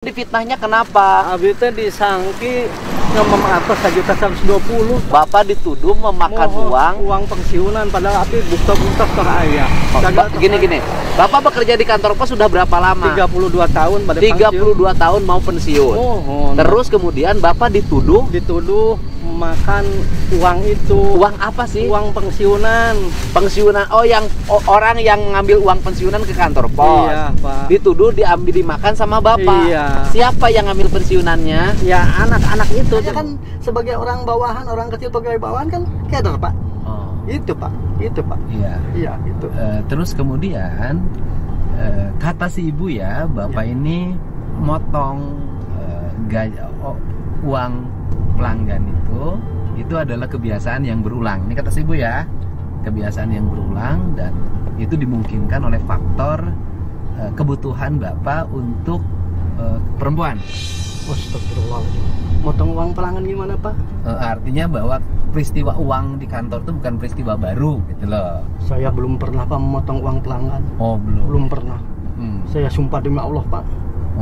Difitnahnya kenapa? Abis itu disangki ngomong apa 1.120.000. Bapak dituduh memakan uang pensiunan padahal api buka-buka ke ayah. Gini. Bapak bekerja di kantor pos sudah berapa lama? 32 tahun pada 32 tahun mau pensiun. Terus kemudian Bapak dituduh makan uang itu. Uang apa sih? Uang pensiunan. Pensiunan. Oh, orang yang ngambil uang pensiunan ke kantor pos. Iya, Pak. Dituduh dimakan sama Bapak. Iya. Siapa yang ngambil pensiunannya? Ya anak-anak itu. Saya kan sebagai orang bawahan, orang kecil pegawai bawahan kan kader, Pak. Oh. Itu, Pak. Iya. Iya, itu. Terus kemudian kata si ibu ya, Bapak ini motong uang pelanggan itu adalah kebiasaan yang berulang. Ini kata si ibu ya, kebiasaan yang berulang dan itu dimungkinkan oleh faktor kebutuhan Bapak untuk perempuan. Astagfirullahaladzim. Motong uang pelanggan gimana, Pak? Artinya bahwa peristiwa uang di kantor itu bukan peristiwa baru gitu loh. Saya belum pernah, Pak, memotong uang pelanggan. Oh, belum. Belum pernah. Saya sumpah demi Allah, Pak.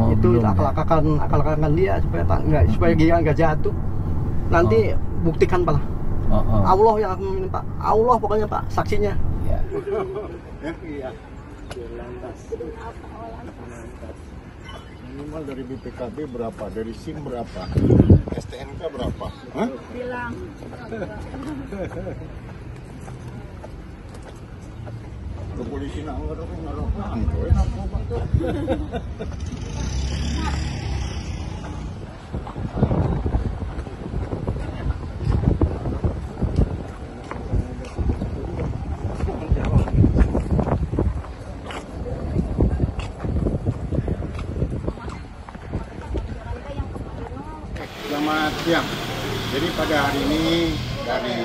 Oh, itu belum, akal-akalan dia supaya dia nggak jatuh. Nanti buktikan, Pak. Allah yang akan meminta, Pak. Allah pokoknya, Pak, saksinya. Ya. Iya. Minimal dari BPKB berapa? Dari SIM berapa? STNK berapa? Hah? Bilang. Ke polisi nanggur narkoba. Selamat siang. Jadi pada hari ini dari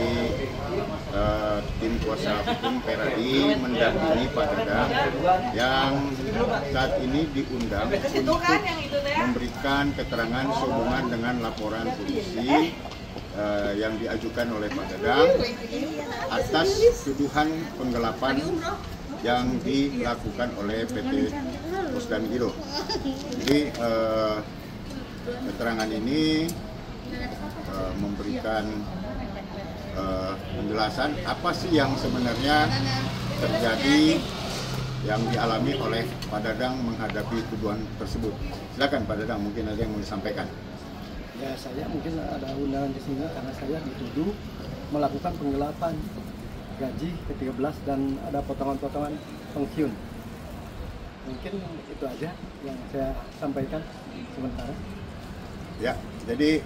tim kuasa hukum Peradi mendampingi Pak Dadang yang saat ini diundang untuk memberikan keterangan sehubungan dengan laporan polisi yang diajukan oleh Pak Dadang atas tuduhan penggelapan yang dilakukan oleh PT Pos dan Giro. Jadi keterangan ini memberikan penjelasan apa sih yang sebenarnya terjadi yang dialami oleh Pak Dadang menghadapi tuduhan tersebut. Silakan Pak Dadang, mungkin ada yang mau disampaikan. Ya, saya mungkin ada undangan di sini karena saya dituduh melakukan penggelapan gaji ke-13 dan ada potongan-potongan pensiun. Mungkin itu aja yang saya sampaikan sementara. Ya, jadi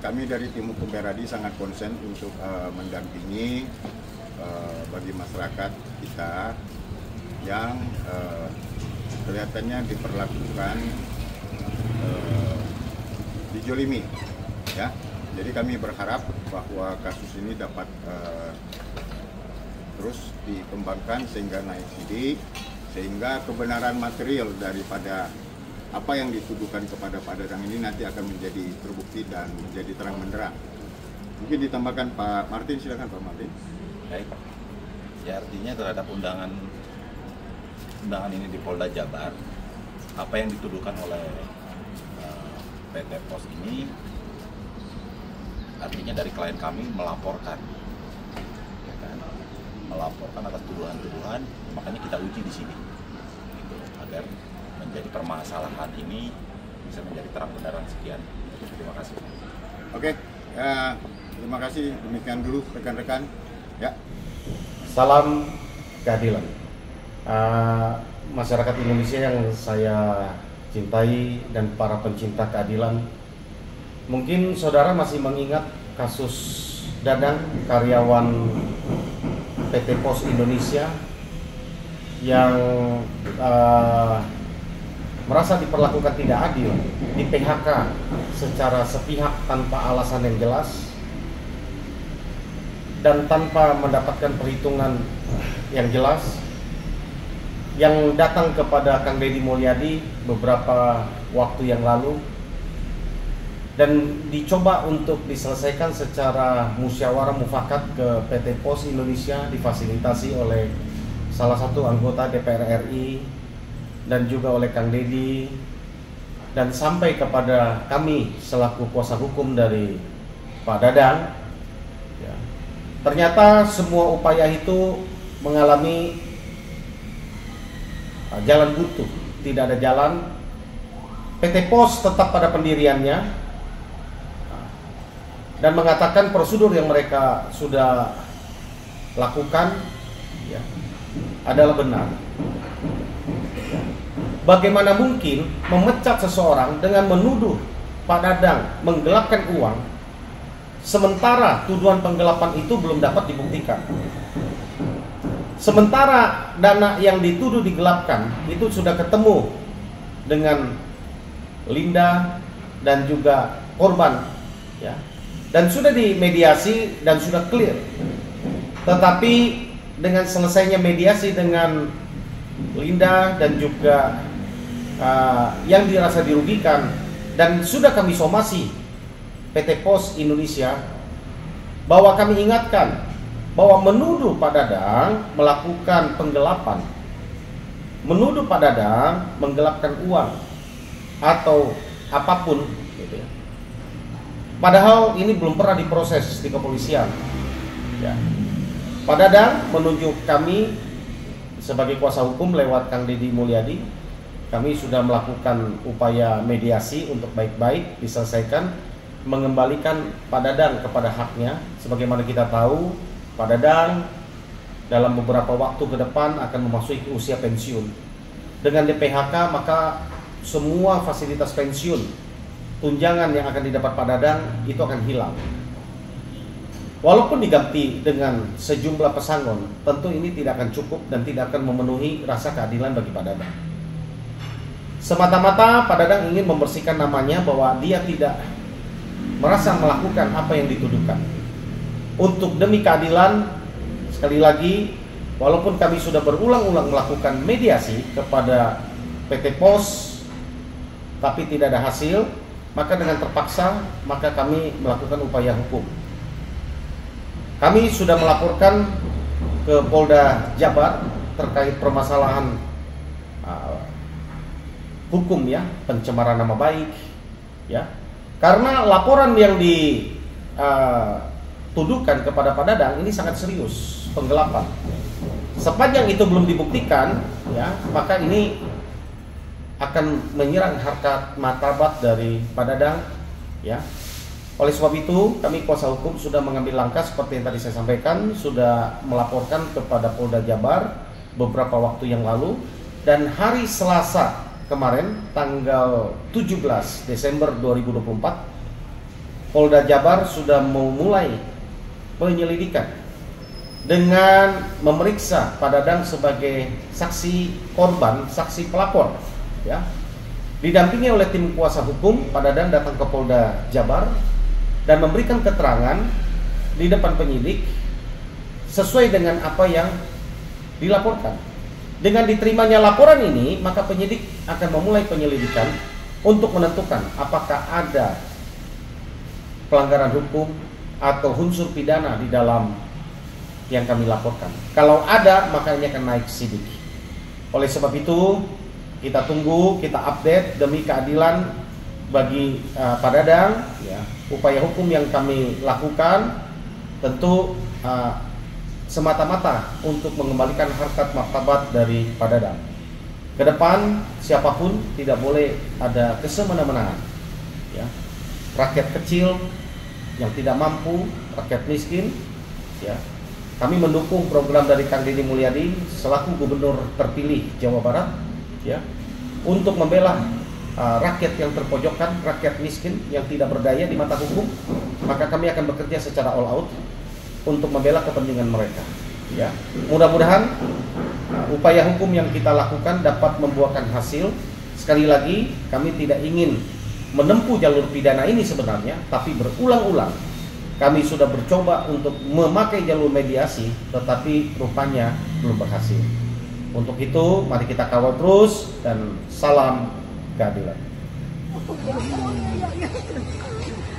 kami dari tim hukum Peradi sangat konsen untuk mendampingi bagi masyarakat kita yang kelihatannya diperlakukan dijolimi, ya. Jadi kami berharap bahwa kasus ini dapat terus dikembangkan sehingga naik sidik, sehingga kebenaran material daripada apa yang dituduhkan kepada Pak Dadang ini nanti akan menjadi terbukti dan menjadi terang benderang. Mungkin ditambahkan Pak Martin, silakan Pak Martin. Baik, ya artinya terhadap undangan ini di Polda Jabar, apa yang dituduhkan oleh PT Pos ini, artinya dari klien kami melaporkan, ya kan? Melaporkan atas tuduhan-tuduhan, makanya kita uji di sini, gitu, agar menjadi permasalahan ini bisa menjadi terang benderang. Sekian, terima kasih. Oke, terima kasih. Demikian dulu rekan-rekan. Ya. Salam keadilan. Masyarakat Indonesia yang saya cintai dan para pencinta keadilan, mungkin saudara masih mengingat kasus Dadang, karyawan PT Pos Indonesia yang merasa diperlakukan tidak adil, di PHK secara sepihak tanpa alasan yang jelas dan tanpa mendapatkan perhitungan yang jelas, yang datang kepada Kang Deddy Mulyadi beberapa waktu yang lalu dan dicoba untuk diselesaikan secara musyawarah mufakat ke PT Pos Indonesia, difasilitasi oleh salah satu anggota DPR RI dan juga oleh Kang Deddy dan sampai kepada kami selaku kuasa hukum dari Pak Dadang, ya, ternyata semua upaya itu mengalami jalan buntu, tidak ada jalan. PT Pos tetap pada pendiriannya dan mengatakan prosedur yang mereka sudah lakukan, ya, adalah benar. Bagaimana mungkin memecat seseorang dengan menuduh Pak Dadang menggelapkan uang, sementara tuduhan penggelapan itu belum dapat dibuktikan. Sementara dana yang dituduh digelapkan itu sudah ketemu dengan Linda dan juga korban, ya, dan sudah dimediasi dan sudah clear. Tetapi dengan selesainya mediasi dengan Linda dan juga yang dirasa dirugikan, dan sudah kami somasi PT Pos Indonesia, bahwa kami ingatkan bahwa menuduh Pak Dadang melakukan penggelapan, menuduh Pak Dadang menggelapkan uang atau apapun, gitu ya. Padahal ini belum pernah diproses di kepolisian, ya. Pak Dadang menunjuk kami sebagai kuasa hukum lewat Kang Deddy Mulyadi. Kami sudah melakukan upaya mediasi untuk baik-baik diselesaikan, mengembalikan Pak Dadang kepada haknya. Sebagaimana kita tahu, Pak Dadang dalam beberapa waktu ke depan akan memasuki usia pensiun. Dengan di-PHK maka semua fasilitas pensiun, tunjangan yang akan didapat Pak Dadang itu akan hilang. Walaupun diganti dengan sejumlah pesangon, tentu ini tidak akan cukup dan tidak akan memenuhi rasa keadilan bagi Pak Dadang. Semata-mata Pak Dadang ingin membersihkan namanya bahwa dia tidak merasa melakukan apa yang dituduhkan. Untuk demi keadilan, sekali lagi, walaupun kami sudah berulang-ulang melakukan mediasi kepada PT Pos, tapi tidak ada hasil, maka dengan terpaksa maka kami melakukan upaya hukum. Kami sudah melaporkan ke Polda Jabar terkait permasalahan hukum, ya, pencemaran nama baik, ya, karena laporan yang dituduhkan kepada Pak Dadang ini sangat serius, penggelapan. Sepanjang itu belum dibuktikan, ya, maka ini akan menyerang harkat martabat dari Pak Dadang, ya. Oleh sebab itu, kami kuasa hukum sudah mengambil langkah seperti yang tadi saya sampaikan, sudah melaporkan kepada Polda Jabar beberapa waktu yang lalu, dan hari Selasa kemarin tanggal 17 Desember 2024, Polda Jabar sudah memulai penyelidikan dengan memeriksa Pak Dadang sebagai saksi korban, saksi pelapor, ya. Didampingi oleh tim kuasa hukum, Pak Dadang datang ke Polda Jabar dan memberikan keterangan di depan penyidik sesuai dengan apa yang dilaporkan. Dengan diterimanya laporan ini, maka penyidik akan memulai penyelidikan untuk menentukan apakah ada pelanggaran hukum atau unsur pidana di dalam yang kami laporkan. Kalau ada, maka ini akan naik sidik. Oleh sebab itu, kita tunggu, kita update demi keadilan bagi Pak Dadang, ya. Upaya hukum yang kami lakukan tentu semata-mata untuk mengembalikan harkat martabat dari Pak Dadang. Ke depan siapapun tidak boleh ada kesemena-menaan, ya. Rakyat kecil yang tidak mampu, rakyat miskin, ya. Kami mendukung program dari Kang Deddy Mulyadi selaku Gubernur terpilih Jawa Barat, ya, untuk membela rakyat yang terpojokkan, rakyat miskin yang tidak berdaya di mata hukum. Maka kami akan bekerja secara all out untuk membela kepentingan mereka, ya. Mudah-mudahan upaya hukum yang kita lakukan dapat membuahkan hasil. Sekali lagi, kami tidak ingin menempuh jalur pidana ini sebenarnya, tapi berulang-ulang kami sudah bercoba untuk memakai jalur mediasi, tetapi rupanya belum berhasil. Untuk itu, mari kita kawal terus dan salam keadilan.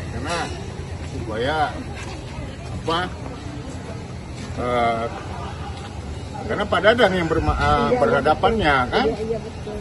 Karena supaya apa? Karena Pak Dadang yang berhadapannya, kan? Iya, betul.